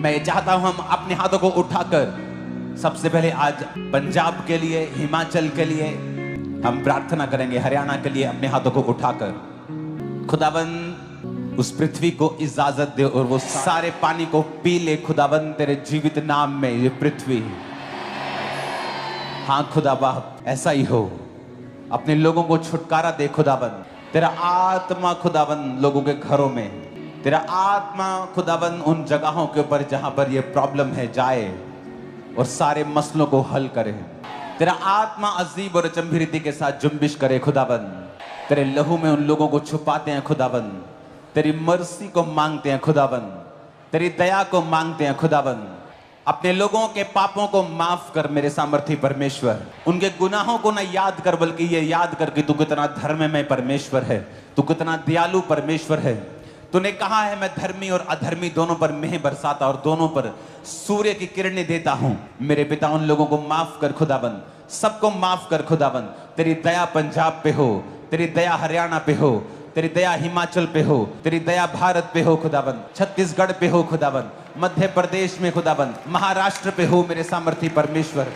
मैं चाहता हूं हम अपने हाथों को उठाकर सबसे पहले आज पंजाब के लिए, हिमाचल के लिए हम प्रार्थना करेंगे। हरियाणा के लिए अपने हाथों को उठाकर खुदावन उस पृथ्वी को इजाजत दे और वो सारे पानी को पी ले खुदावन तेरे जीवित नाम में। ये पृथ्वी, हाँ खुदा बाप ऐसा ही हो। अपने लोगों को छुटकारा दे खुदावन। तेरा आत्मा खुदावन लोगों के घरों में, तेरा आत्मा खुदावन उन जगहों के ऊपर जहां पर ये प्रॉब्लम है जाए और सारे मसलों को हल करे। तेरा आत्मा अजीब और अचंभी रीति के साथ जुम्बिश करे खुदावन। तेरे लहू में उन लोगों को छुपाते हैं खुदावन। तेरी मर्सी को मांगते हैं खुदावन। तेरी दया को मांगते हैं खुदावन। अपने लोगों के पापों को माफ कर मेरे सामर्थी परमेश्वर। उनके गुनाहों को ना याद कर, बल्कि ये याद कर कि तू कितना धर्ममय परमेश्वर है, तू कितना दयालु परमेश्वर है। तूने कहा है मैं धर्मी और अधर्मी दोनों पर मेंह बरसाता और दोनों पर सूर्य की किरणें देता हूं। मेरे पिता उन लोगों को माफ कर खुदाबंद, सबको माफ कर खुदाबंद। तेरी दया पंजाब पे हो, तेरी दया हरियाणा पे हो, तेरी दया हिमाचल पे हो, तेरी दया भारत पे हो खुदाबंद, छत्तीसगढ़ पे हो खुदाबंद, मध्य प्रदेश में खुदाबंद, महाराष्ट्र पे हो मेरे सामर्थी परमेश्वर,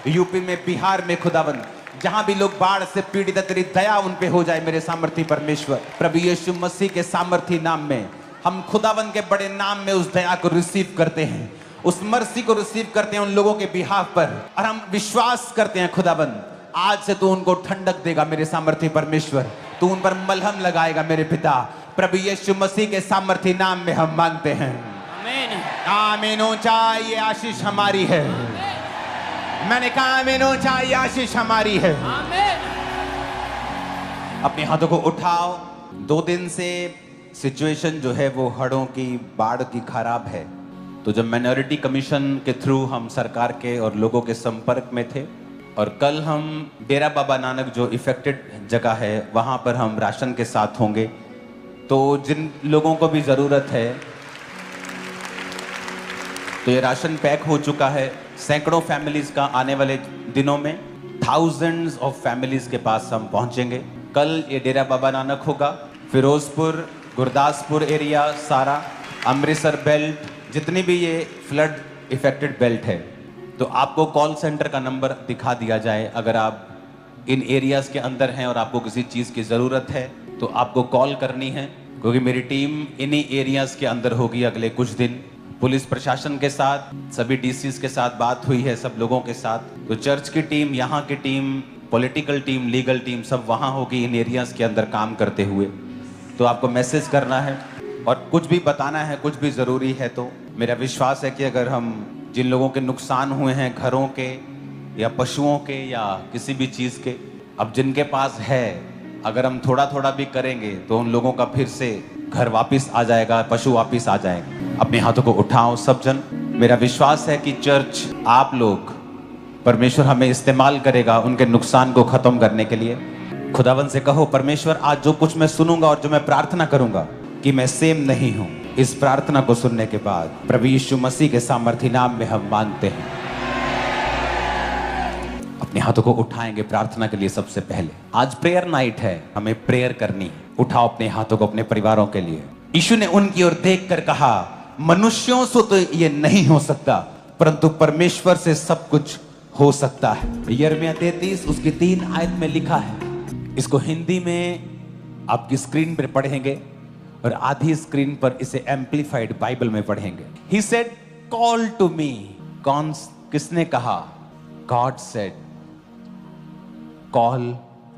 यूपी में, बिहार में खुदाबंद, जहां भी लोग बाढ़ से पीड़ित है तेरी दया उन पे हो जाए मेरे सामर्थी परमेश्वर। प्रभु यीशु मसीह के सामर्थी नाम में हम खुदाबंद के बड़े नाम में उस दया को रिसीव करते हैं, उस मर्सी को रिसीव करते हैं उन लोगों के बिहाफ पर। और हम विश्वास करते हैं खुदाबंद आज से तू उनको ठंडक देगा मेरे सामर्थी परमेश्वर, तू उन पर मलहम लगाएगा मेरे पिता। प्रभु यीशु मसीह के सामर्थी नाम में हम मांगते हैं, आमीन। आमीन। ऊंचा ये आशीष हमारी है। मैंने कहा आमीन, ऊंचा ये आशीष हमारी है। आमीन। अपने हाथों को उठाओ। 2 दिन से सिचुएशन जो है वो हड़ों की, बाढ़ की खराब है। तो जब माइनॉरिटी कमीशन के थ्रू हम सरकार के और लोगों के संपर्क में थे, और कल हम डेरा बाबा नानक जो इफेक्टेड जगह है वहां पर हम राशन के साथ होंगे। तो जिन लोगों को भी जरूरत है, तो ये राशन पैक हो चुका है। सैकड़ों फैमिलीज का आने वाले दिनों में थाउजेंड्स ऑफ फैमिलीज के पास हम पहुंचेंगे। कल ये डेरा बाबा नानक होगा, फिरोजपुर, गुरदासपुर एरिया, सारा अमृतसर बेल्ट, जितनी भी ये फ्लड इफेक्टेड बेल्ट है, तो आपको कॉल सेंटर का नंबर दिखा दिया जाए। अगर आप इन एरियाज के अंदर हैं और आपको किसी चीज़ की ज़रूरत है तो आपको कॉल करनी है, क्योंकि मेरी टीम इन्हीं एरियाज के अंदर होगी अगले कुछ दिन। पुलिस प्रशासन के साथ, सभी डीसीज के साथ बात हुई है, सब लोगों के साथ। तो चर्च की टीम, यहाँ की team, political team, legal team, सब वहाँ होगी इन एरियाज के अंदर काम करते हुए। तो आपको मैसेज करना है और कुछ भी बताना है, कुछ भी ज़रूरी है। तो मेरा विश्वास है कि अगर हम जिन लोगों के नुकसान हुए हैं, घरों के या पशुओं के या किसी भी चीज़ के, अब जिनके पास है, अगर हम थोड़ा थोड़ा भी करेंगे तो उन लोगों का फिर से घर वापस आ जाएगा, पशु वापस आ जाएंगे। अपने हाथों को उठाओ सब जन। मेरा विश्वास है कि चर्च, आप लोग, परमेश्वर हमें इस्तेमाल करेगा उनके नुकसान को ख़त्म करने के लिए। खुदावन से कहो, परमेश्वर आज जो कुछ मैं सुनूंगा और जो मैं प्रार्थना करूंगा कि मैं सेम नहीं हूं। इस प्रार्थना को सुनने के बाद प्रभु यीशु मसीह के सामर्थी नाम में हम मांगते हैं। अपने हाथों को उठाएंगे प्रार्थना के लिए। सबसे पहले आज प्रेयर नाइट है, हमें प्रेयर करनी है। उठाओ अपने हाथों को अपने परिवारों के लिए। यीशु ने उनकी ओर देखकर कहा, मनुष्यों से तो ये नहीं हो सकता, परंतु परमेश्वर से सब कुछ हो सकता है। यिर्मयाह 33 उसकी 3 आयत में लिखा है। इसको हिंदी में आपकी स्क्रीन पर पढ़ेंगे और आधी स्क्रीन पर इसे एम्पलीफाइड बाइबल में पढ़ेंगे। He said, call to me. किसने कहा? God said, call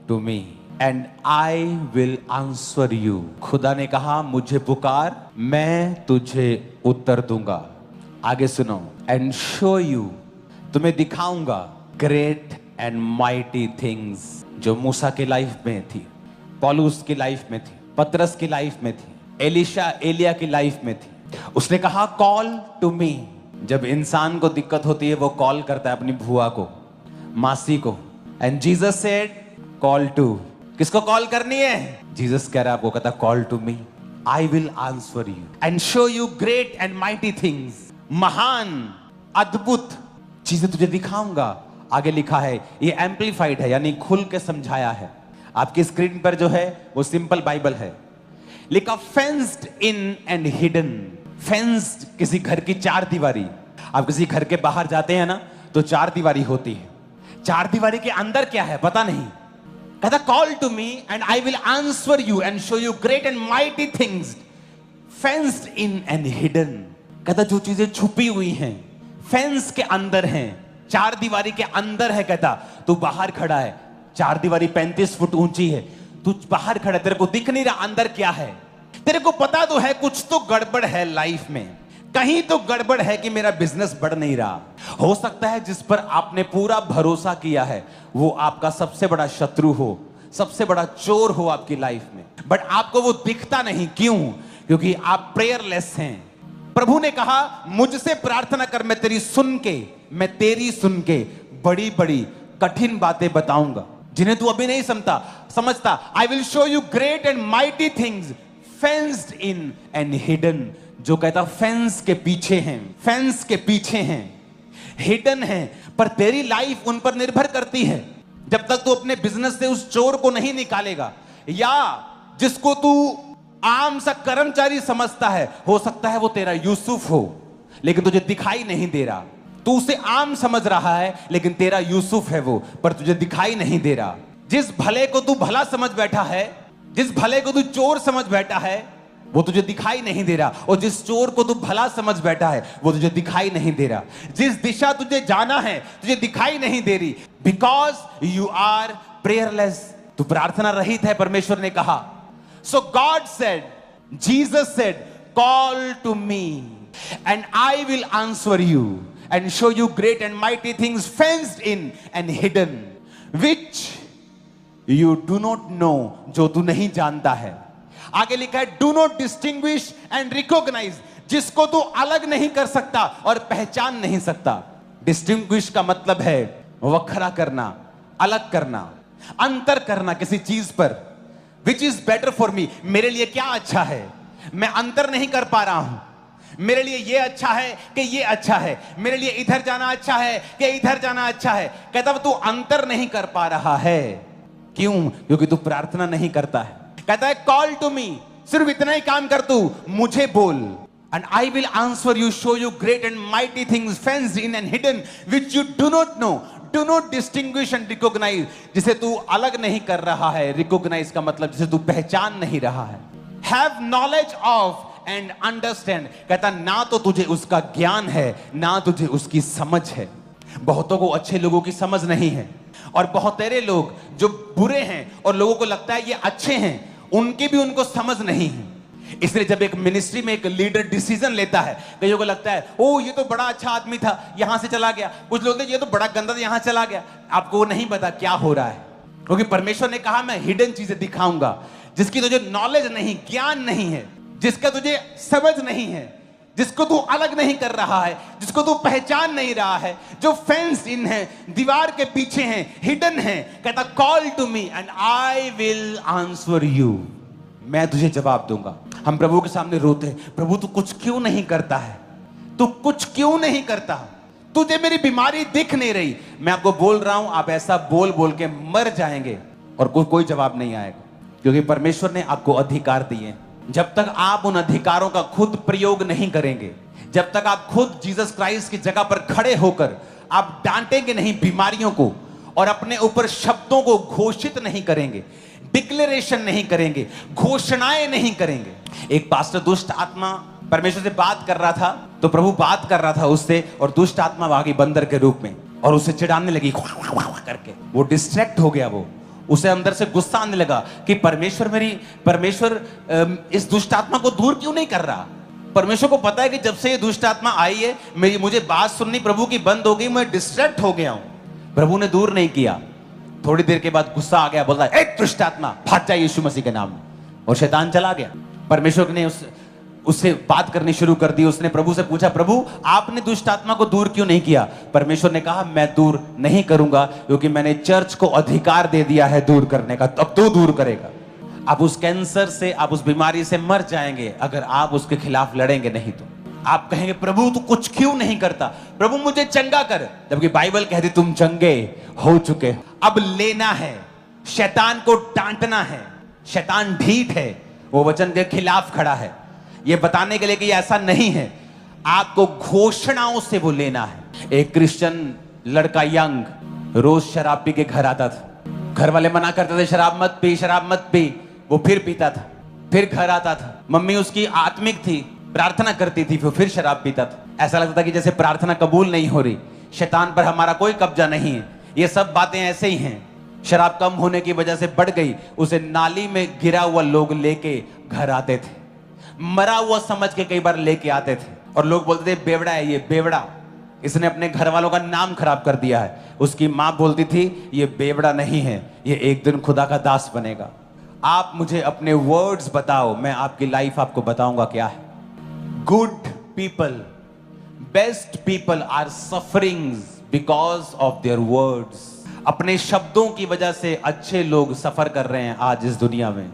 to me and I will answer you. खुदा ने कहा, मुझे पुकार, मैं तुझे उत्तर दूंगा। आगे सुनो, and show you, तुम्हें दिखाऊंगा great and mighty things, जो मूसा की लाइफ में थी, पौलुस की लाइफ में थी, पतरस की लाइफ में थी, एलिया की लाइफ में थी। उसने कहा कॉल टू मी। जब इंसान को दिक्कत होती है वो कॉल करता है अपनी बुआ को, मासी को। And Jesus said call to, किसको कॉल करनी है? जीसस कह रहा है आपको, कहता call to me, I will answer you and show you great and mighty things. महान, अद्भुत चीजें तुझे दिखाऊंगा। आगे लिखा है, ये एम्पलीफाइड है, यानी खुल के समझाया है। आपकी स्क्रीन पर जो है वो सिंपल बाइबल है, लिखा fenced in and hidden. Fence किसी घर की चार दीवारी, आप किसी घर के बाहर जाते हैं ना तो चार दीवारी होती है, चार दीवारी के अंदर क्या है पता नहीं। कहता call to me and I will answer you and show you great and mighty things fenced in and hidden. कहता जो चीजें छुपी हुई हैं, फेंस के अंदर हैं, चार दीवारी के अंदर है। कहता तू बाहर खड़ा है, चार दीवारी 35 फुट ऊंची है, तू बाहर खड़ा है, तेरे को दिख नहीं रहा अंदर क्या है। तेरे को पता तो है कुछ तो गड़बड़ है लाइफ में, कहीं तो गड़बड़ है कि मेरा बिजनेस बढ़ नहीं रहा। हो सकता है जिस पर आपने पूरा भरोसा किया है वो आपका सबसे बड़ा शत्रु हो, सबसे बड़ा चोर हो आपकी लाइफ में, बट आपको वो दिखता नहीं। क्यों? क्योंकि आप प्रेयरलेस हैं। प्रभु ने कहा मुझसे प्रार्थना कर, मैं तेरी सुन के बड़ी बड़ी कठिन बातें बताऊंगा जिन्हें तू अभी नहीं समझता। I will show you great and mighty things fenced in and hidden. जो कहता फेंस के पीछे हैं, फेंस के पीछे हैं, हिडन है, पर तेरी लाइफ उन पर निर्भर करती है। जब तक तू अपने बिजनेस से उस चोर को नहीं निकालेगा, या जिसको तू आम सा कर्मचारी समझता है, हो सकता है वो तेरा यूसुफ हो लेकिन तुझे दिखाई नहीं दे रहा। तू उसे आम समझ रहा है लेकिन तेरा यूसुफ है वो, पर तुझे दिखाई नहीं दे रहा। जिस भले को तू भला समझ बैठा है, जिस भले को तू चोर समझ बैठा है, वो तुझे दिखाई नहीं दे रहा। और जिस चोर को तू भला समझ बैठा है वो तुझे दिखाई नहीं दे रहा। जिस दिशा तुझे जाना है तुझे दिखाई नहीं दे रही, बिकॉज यू आर प्रेयरलेस। तू प्रार्थना रहित है, परमेश्वर ने कहा। So God said, Jesus said, call to me and I will answer you and show you great and mighty things fenced in and hidden which you do not know, जो तू नहीं जानता है। आगे लिखा है do not distinguish and recognise, जिसको तू अलग नहीं कर सकता और पहचान नहीं सकता। डिस्टिंग्विश का मतलब है वखरा करना, अलग करना, अंतर करना किसी चीज पर। Which is better for me, मेरे लिए क्या अच्छा है, मैं अंतर नहीं कर पा रहा हूं। मेरे लिए ये अच्छा है कि ये अच्छा है, मेरे लिए इधर जाना अच्छा है कि इधर जाना अच्छा है। कहता तू अंतर नहीं कर पा रहा है। क्यों? क्योंकि तू प्रार्थना नहीं करता है। कहता है कॉल टू मी, सिर्फ इतना ही काम कर, तू मुझे बोल, and I will answer you, show you great and mighty things fenced in and hidden which you do not know, do not distinguish and recognise, जिसे तू अलग नहीं कर रहा है। रिकॉग्नाइज का मतलब जिसे तू पहचान नहीं रहा है। Have knowledge of and understand, कहता ना तो तुझे उसका ज्ञान है ना तुझे उसकी समझ है। बहुतों को अच्छे लोगों की समझ नहीं है, और बहुत तेरे लोग जो बुरे हैं और लोगों को लगता है ये अच्छे हैं, उनकी भी उनको समझ नहीं है। इसलिए जब एक मिनिस्ट्री में एक लीडर डिसीजन लेता है, कईयों को लगता है ओ ये तो बड़ा अच्छा आदमी था, यहां से चला गया। कुछ लोग ये तो बड़ा गंदा था, यहां चला गया। आपको नहीं पता क्या हो रहा है, क्योंकि परमेश्वर ने कहा मैं हिडन चीजें दिखाऊंगा, जिसकी तुझे नॉलेज नहीं, ज्ञान नहीं है, जिसका तुझे समझ नहीं है, जिसको तू अलग नहीं कर रहा है, जिसको तू पहचान नहीं रहा है, जो फेंस इन है, दीवार के पीछे हैं, हिडन है। कहता call to me and I will answer you, मैं तुझे जवाब दूंगा। हम प्रभु के सामने रोते हैं, प्रभु तू कुछ क्यों नहीं करता है, तू कुछ क्यों नहीं करता, तुझे मेरी बीमारी दिख नहीं रही। मैं आपको बोल रहा हूं, आप ऐसा बोल बोल के मर जाएंगे और कोई जवाब नहीं आएगा, क्योंकि परमेश्वर ने आपको अधिकार दिए। जब तक आप उन अधिकारों का खुद प्रयोग नहीं करेंगे, जब तक आप खुद जीसस क्राइस्ट की जगह पर खड़े होकर आप डांटेंगे नहीं बीमारियों को, और अपने ऊपर शब्दों को घोषित नहीं करेंगे, डिक्लेरेशन नहीं करेंगे, घोषणाएं नहीं करेंगे। एक पास्टर दुष्ट आत्मा परमेश्वर से बात कर रहा था, तो प्रभु बात कर रहा था उससे, और दुष्ट आत्मा आ गई बंदर के रूप में और उसे चिढ़ाने लगी करके। वो डिस्ट्रैक्ट हो गया, वो उसे अंदर से गुस्सा आने लगा कि परमेश्वर इस दुष्ट आत्मा को दूर क्यों नहीं कर रहा। परमेश्वर को पता है कि जब से ये दुष्ट आत्मा आई है, मुझे बात सुननी प्रभु की बंद हो गई, मैं डिस्ट्रैक्ट हो गया हूं। प्रभु ने दूर नहीं किया। थोड़ी देर के बाद गुस्सा आ गया, बोला ए दुष्ट आत्मा भाग जा यीशु मसीह के नाम में, और शैतान चला गया। परमेश्वर ने उससे बात करनी शुरू कर दी। उसने प्रभु से पूछा, प्रभु आपने दुष्ट आत्मा को दूर क्यों नहीं किया। परमेश्वर ने कहा मैं दूर नहीं करूंगा, क्योंकि मैंने चर्च को अधिकार दे दिया है दूर करने का, तब तो दूर करेगा। आप उस कैंसर से, आप उस बीमारी से मर जाएंगे अगर आप उसके खिलाफ लड़ेंगे नहीं तो। आप कहेंगे प्रभु तू कुछ क्यों नहीं करता, प्रभु मुझे चंगा कर, जबकि बाइबल कहती तुम चंगे हो चुके। अब लेना है, शैतान को डांटना है। शैतान ढीठ है, वो वचन के खिलाफ खड़ा है। ये बताने के लिए कि ऐसा नहीं है, आपको घोषणाओं से वो लेना है। एक क्रिश्चियन लड़का यंग रोज शराब पी के घर आता था। घर वाले मना करते थे शराब मत पी, शराब मत पी। वो फिर पीता था, फिर घर आता था। मम्मी उसकी आत्मिक थी, प्रार्थना करती थी, फिर शराब पीता था। ऐसा लगता था कि जैसे प्रार्थना कबूल नहीं हो रही, शैतान पर हमारा कोई कब्जा नहीं है। ये सब बातें ऐसे ही हैं। शराब कम होने की वजह से बढ़ गई, उसे नाली में गिरा हुआ लोग लेके घर आते थे, मरा हुआ समझ के कई बार लेके आते थे, और लोग बोलते थे बेवड़ा है ये, बेवड़ा, इसने अपने घर वालों का नाम खराब कर दिया है। उसकी मां बोलती थी ये बेवड़ा नहीं है, ये एक दिन खुदा का दास बनेगा। आप मुझे अपने वर्ड्स बताओ, मैं आपकी लाइफ आपको बताऊंगा क्या है। Good people, best people are suffering because of their words. अपने शब्दों की वजह से अच्छे लोग सफर कर रहे हैं आज इस दुनिया में।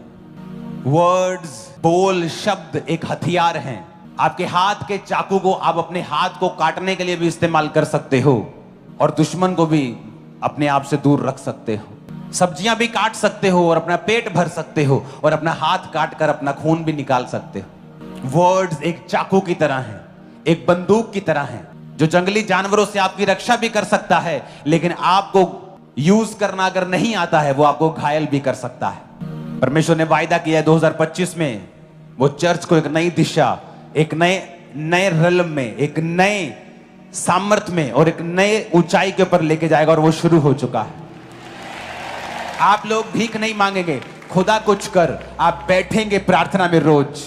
वर्ड्स, बोल, शब्द एक हथियार हैं। आपके हाथ के चाकू को आप अपने हाथ को काटने के लिए भी इस्तेमाल कर सकते हो, और दुश्मन को भी अपने आप से दूर रख सकते हो। सब्जियां भी काट सकते हो और अपना पेट भर सकते हो, और अपना हाथ काट कर अपना खून भी निकाल सकते हो। वर्ड्स एक चाकू की तरह हैं, एक बंदूक की तरह हैं, जो जंगली जानवरों से आपकी रक्षा भी कर सकता है, लेकिन आपको यूज करना अगर नहीं आता है, वो आपको घायल भी कर सकता है। परमेश्वर ने वायदा किया है 2025 में वो चर्च को एक नई दिशा, एक नए रलम में, एक नए सामर्थ्य में और एक नए ऊंचाई के ऊपर लेके जाएगा, और वो शुरू हो चुका है। आप लोग भीख नहीं मांगेंगे, खुदा कुछ कर। आप बैठेंगे प्रार्थना में रोज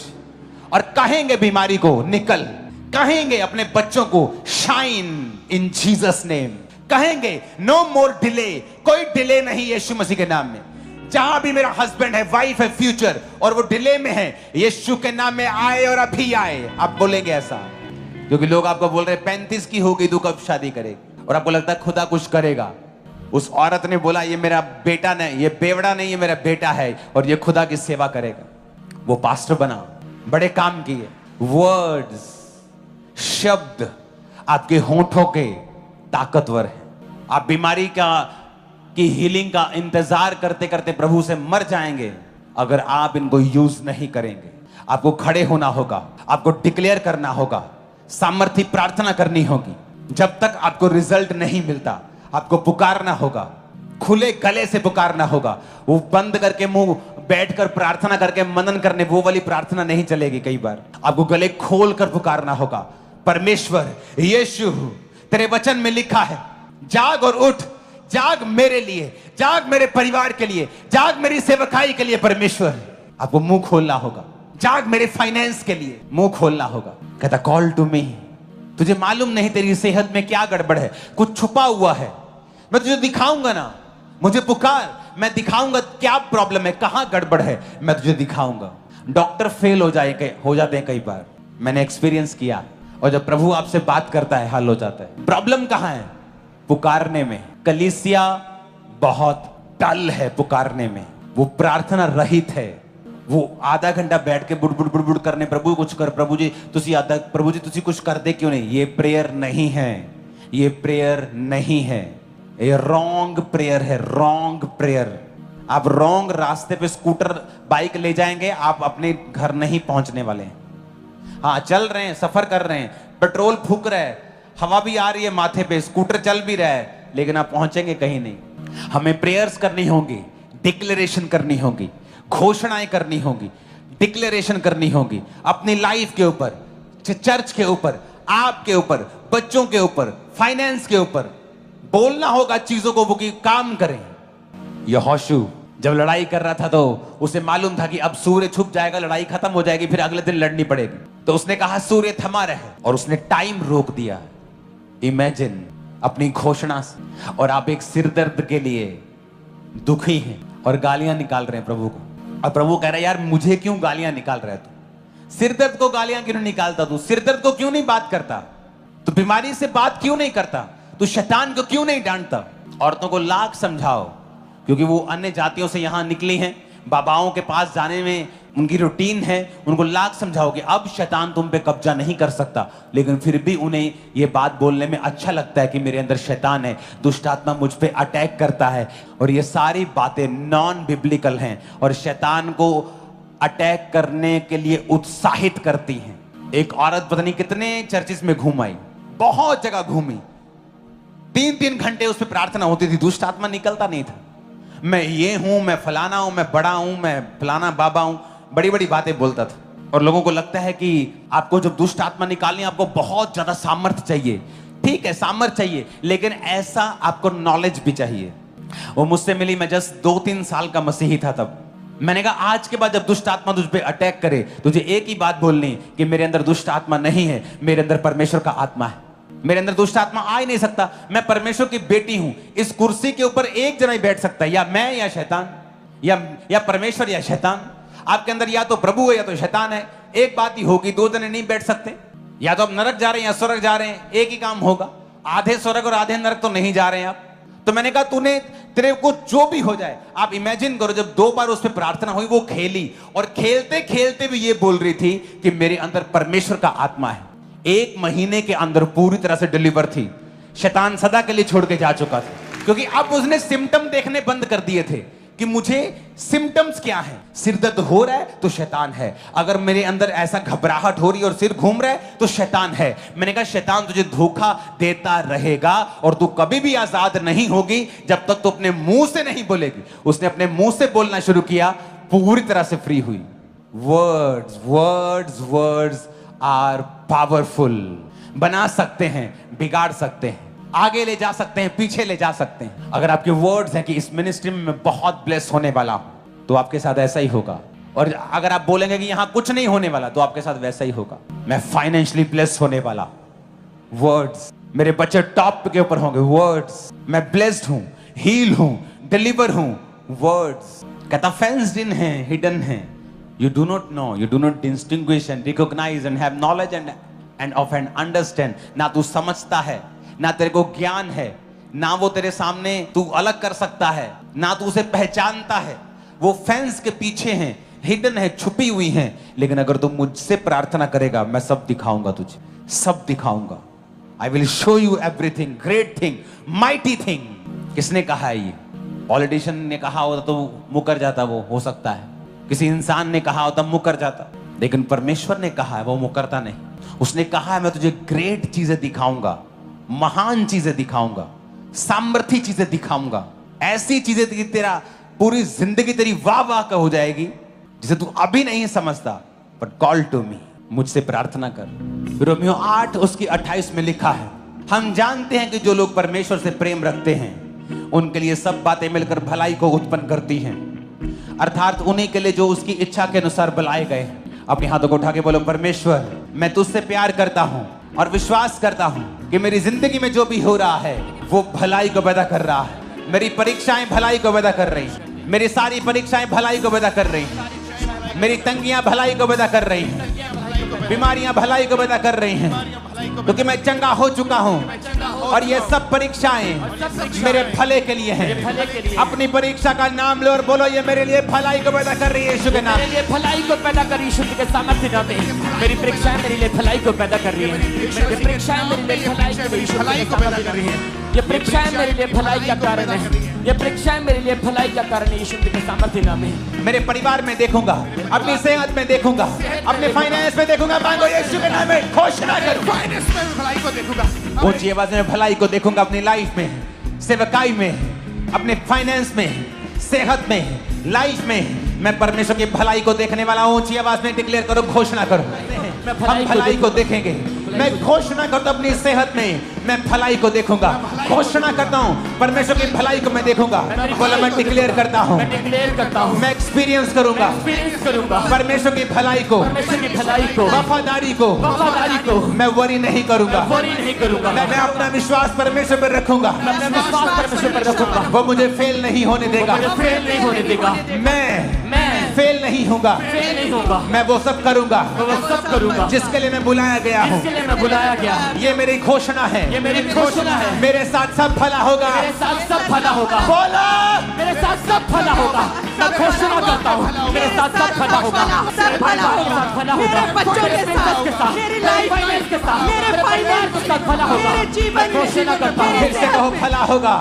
और कहेंगे बीमारी को निकल, कहेंगे अपने बच्चों को शाइन इन जीसस नेम, कहेंगे नो मोर डिले, कोई डिले नहीं यीशु मसीह के नाम में। जहां भी मेरा हस्बैंड है, वाइफ है, फ्यूचर, और वो डिले में है, यीशु के नाम में आए और अभी आए। आप बोलेंगे ऐसा, क्योंकि लोग आपको बोल रहे 35 की हो गई तू कब शादी करेगी, और आपको लगता है खुदा कुछ करेगा। उस औरत ने बोला ये मेरा बेटा नहीं, ये बेवड़ा नहीं, ये मेरा बेटा है, और ये खुदा की सेवा करेगा। वो पास्टर बना, बड़े काम किए। वर्ड्स, शब्द आपके होठों के ताकतवर है। आप बीमारी की हीलिंग का इंतजार करते करते प्रभु से मर जाएंगे अगर आप इनको यूज नहीं करेंगे। आपको खड़े होना होगा, आपको डिक्लेयर करना होगा, सामर्थ्य प्रार्थना करनी होगी। जब तक आपको रिजल्ट नहीं मिलता, आपको पुकारना होगा, खुले गले से पुकारना होगा। वो बंद करके मुंह बैठकर प्रार्थना करके मनन करने, वो वाली प्रार्थना नहीं चलेगी। कई बार आपको गले खोल कर पुकारना होगा, परमेश्वर यीशु तेरे वचन में लिखा है, जाग और उठ, जाग मेरे लिए, जाग मेरे परिवार के लिए, जाग मेरी सेवकाई के लिए। परमेश्वर आपको मुंह खोलना होगा, जाग मेरे फाइनेंस के लिए मुंह खोलना होगा। कहता कॉल टू मी, तुझे मालूम नहीं तेरी सेहत में क्या गड़बड़ है, कुछ छुपा हुआ है, मैं तुझे दिखाऊंगा ना, मुझे पुकार, मैं दिखाऊंगा क्या प्रॉब्लम है, कहां गड़बड़ है, मैं तुझे दिखाऊंगा। डॉक्टर फेल हो जाते हैं कई बार, मैंने एक्सपीरियंस किया, और जब प्रभु आपसे बात करता है हल हो जाता है। प्रॉब्लम कहां है? पुकारने में। कलीसिया बहुत डल है पुकारने में, वो प्रार्थना रहित है। वो आधा घंटा बैठ के बुड़ बुड़ करने, प्रभु कुछ कर, प्रभु जी तुसी कुछ कर दे क्यों नहीं। ये प्रेयर नहीं है, ये प्रेयर नहीं है, ये रॉन्ग प्रेयर है, रॉन्ग प्रेयर। आप रॉन्ग रास्ते पे स्कूटर बाइक ले जाएंगे, आप अपने घर नहीं पहुंचने वाले हैं। हाँ, चल रहे हैं, सफर कर रहे हैं, पेट्रोल फूक रहा है, हवा भी आ रही है माथे पे, स्कूटर चल भी रहा है, लेकिन आप पहुंचेंगे कहीं नहीं। हमें प्रेयर्स करनी होंगी, डिक्लेरेशन करनी होगी, घोषणाएं करनी होगी, डिक्लेरेशन करनी होगी अपनी लाइफ के ऊपर, चर्च के ऊपर, आपके ऊपर, बच्चों के ऊपर, फाइनेंस के ऊपर। बोलना होगा चीजों को, वो की काम करें। यहोशू जब लड़ाई कर रहा था तो उसे मालूम था कि अब सूर्य छुप जाएगा, लड़ाई खत्म हो जाएगी, फिर अगले दिन लड़नी पड़ेगी। तो उसने कहा सूर्य थमा रहे, और उसने टाइम रोक दिया। इमेजिन अपनी घोषणा से, और आप एक सिरदर्द के लिए दुखी हैं और गालियां निकाल रहे हैं प्रभु को, और प्रभु कह रहा है यार मुझे क्यों गालियां निकाल रहा है तू? सिरदर्द को गालियां क्यों निकालता तू? सिरदर्द को क्यों नहीं बात करता तू? बीमारी से बात क्यों नहीं करता तू? शैतान को क्यों नहीं डांटता? औरतों को लाख समझाओ, क्योंकि वो अन्य जातियों से यहां निकली हैं, बाबाओं के पास जाने में उनकी रूटीन है। उनको लाख समझाओ कि अब शैतान तुम पे कब्जा नहीं कर सकता, लेकिन फिर भी उन्हें ये बात बोलने में अच्छा लगता है कि मेरे अंदर शैतान है, दुष्ट आत्मा मुझ पे अटैक करता है। और ये सारी बातें नॉन बिब्लिकल हैं, और शैतान को अटैक करने के लिए उत्साहित करती हैं। एक औरत पता नहीं कितने चर्चिस में घूम आई, बहुत जगह घूमी, 3-3 घंटे उस पर प्रार्थना होती थी, दुष्ट आत्मा निकलता नहीं था। मैं ये हूं, मैं फलाना हूं, मैं बड़ा हूं, मैं फलाना बाबा हूं, बड़ी बड़ी बातें बोलता था। और लोगों को लगता है कि आपको जब दुष्ट आत्मा निकालनी है आपको बहुत ज्यादा सामर्थ्य चाहिए। ठीक है, सामर्थ्य चाहिए, लेकिन ऐसा आपको नॉलेज भी चाहिए। वो मुझसे मिली, मैं जस्ट 2-3 साल का मसीही था तब। मैंने कहा आज के बाद जब दुष्ट आत्मा तुझ पे अटैक करे, तुझे एक ही बात बोलनी कि मेरे अंदर दुष्ट आत्मा नहीं है, मेरे अंदर परमेश्वर का आत्मा है। मेरे अंदर दुष्ट आत्मा आ ही नहीं सकता, मैं परमेश्वर की बेटी हूं। इस कुर्सी के ऊपर एक जना ही बैठ सकता है, या मैं या शैतान, या परमेश्वर या शैतान। आपके अंदर या तो प्रभु है या तो शैतान है, एक बात ही होगी, 2 जने नहीं बैठ सकते। या तो आप नरक जा रहे हैं या स्वर्ग जा रहे हैं, एक ही काम होगा। आधे स्वर्ग और आधे नरक तो नहीं जा रहे हैं आप। तो मैंने कहा तेरे को जो भी हो जाए, आप इमेजिन करो जब 2 बार उस पर प्रार्थना हुई, वो खेली और खेलते खेलते भी ये बोल रही थी कि मेरे अंदर परमेश्वर का आत्मा है। 1 महीने के अंदर पूरी तरह से डिलीवर थी। शैतान सदा के लिए छोड़ के जा चुका था, क्योंकि अब उसने सिम्टम देखने बंद कर दिए थे कि मुझे सिम्टम्स क्या है। सिर दर्द हो रहा है तो शैतान है, अगर मेरे अंदर ऐसा घबराहट हो रही है और सिर घूम रहा है तो शैतान है। मैंने कहा शैतान तुझे धोखा देता रहेगा और तू कभी भी आजाद नहीं होगी जब तक तू अपने मुंह से नहीं बोलेगी। उसने अपने मुंह से बोलना शुरू किया, पूरी तरह से फ्री हुई। Words words words are powerful. बना सकते हैं, बिगाड़ सकते हैं, आगे ले जा सकते हैं, पीछे ले जा सकते हैं। अगर आपके वर्ड्स हैं कि इस मिनिस्ट्री में मैं बहुत ब्लेस होने वाला हूं, तो आपके साथ ऐसा ही होगा। और अगर आप बोलेंगे कि यहां कुछ नहीं होने वाला, तो आपके साथ वैसा ही होगा। मैं फाइनेंशियली ब्लेस होने वाला, वर्ड्स। मेरे बच्चे टॉप के ऊपर होंगे, वर्ड्स। मैं ब्लेस्ड हूं, हील हूं, डिलीवर हूं, वर्ड्स। कहता फेंस्ड इन है, हिडन है। You do not know, you do not distinguish and recognize and have knowledge and of and understand। ना तू समझता है, ना तेरे को ज्ञान है, ना वो तेरे सामने तू अलग कर सकता है, ना तू उसे पहचानता है। वो फेंस के पीछे हैं, हिडन है, छुपी हुई हैं। लेकिन अगर तू मुझसे प्रार्थना करेगा, मैं सब दिखाऊंगा तुझे, सब दिखाऊंगा। I will show you everything, great thing, mighty thing. किसने कहा है ये? पॉलिटिशियन ने कहा होता तो मुकर जाता, वो हो सकता है। किसी इंसान ने कहा होता मुकर जाता, लेकिन परमेश्वर ने कहा है, वो मुकरता नहीं। उसने कहा है मैं तुझे ग्रेट चीजें दिखाऊंगा, महान चीजें दिखाऊंगा, सामर्थ्य चीजें दिखाऊंगा, ऐसी चीजें कि तेरा पूरी जिंदगी तेरी वाह वाह का हो जाएगी, जिसे तू अभी नहीं समझता। बट कॉल टू मी, मुझसे प्रार्थना कर। रोमियो 8 उसकी 28 में लिखा है, हम जानते हैं कि जो लोग परमेश्वर से प्रेम रखते हैं उनके लिए सब बातें मिलकर भलाई को उत्पन्न करती हैं, अर्थात उन्हीं के लिए जो उसकी इच्छा के अनुसार बुलाए गए। अपने हाथों को उठा के बोलो, परमेश्वर मैं तुझसे प्यार करता हूं और विश्वास करता हूं कि मेरी जिंदगी में जो भी हो रहा है वो भलाई को पैदा कर रहा है। मेरी परीक्षाएं भलाई को पैदा कर रही हैं, मेरी सारी परीक्षाएं भलाई को पैदा कर रही हैं, मेरी तंगियां भलाई को पैदा कर रही हैं, बीमारियां भलाई को पैदा कर रही हैं, क्योंकि मैं चंगा हो चुका हूं और ये सब परीक्षाएं मेरे भले के लिए हैं। अपनी परीक्षा का नाम लो और बोलो, ये मेरे लिए भलाई को पैदा कर रही है यीशु के नाम। मेरे लिए भलाई को पैदा कर रही है यीशु के सामर्थ्य नाम में। मेरी परीक्षाएं मेरे लिए भलाई को पैदा कर रही है। मेरी परीक्षाएं मेरे लिए भलाई को पैदा कर रही है। ये परीक्षाएं मेरे लिए भलाई का कारण है। ये परीक्षाएं मेरे लिए भलाई का कारण है यीशु के सामर्थ्य नाम में। मेरे परिवार में देखूंगा, अपनी सेहत में देखूंगा, अपने फाइनेंस में देखूंगा। मांगो यीशु के नाम में, घोषणा करो, फाइनेंस में भलाई को देखूंगा। ऊंची आवाज में भलाई को देखूंगा अपनी लाइफ में, सेवकाई में, अपने फाइनेंस में, सेहत में, लाइफ में। मैं परमेश्वर की भलाई को देखने वाला हूं। ऊंची आवाज में डिक्लेयर करो, घोषणा करो, हम भलाई को देखेंगे। मैं घोषणा करता हूं अपनी सेहत में मैं भलाई को देखूंगा। घोषणा करता हूं परमेश्वर की भलाई को मैं देखूंगा। बोला, मैं डिक्लेयर करता हूं, मैं एक्सपीरियंस करूंगा परमेश्वर की भलाई को, वफादारी को मैं वरी नहीं करूंगा। मैं अपना विश्वास परमेश्वर पर रखूंगा। वो मुझे फेल नहीं होने देगा। मैं फेल नहीं होगा। मैं वो सब करूंगा जिसके लिए मैं बुलाया गया हूँ। ये मेरी घोषणा है। मेरे साथ सब भला होगा। बोला, मेरे साथ सब भला होगा। मैं घोषणा करता हूँ, मेरे साथ सब भला होगा। मेरे बच्चों के साथ, मेरी लाइफ के साथ, मेरे परिवार के साथ भला होगा। मैं घोषणा करता हूँ, फिर से कहो, भला होगा।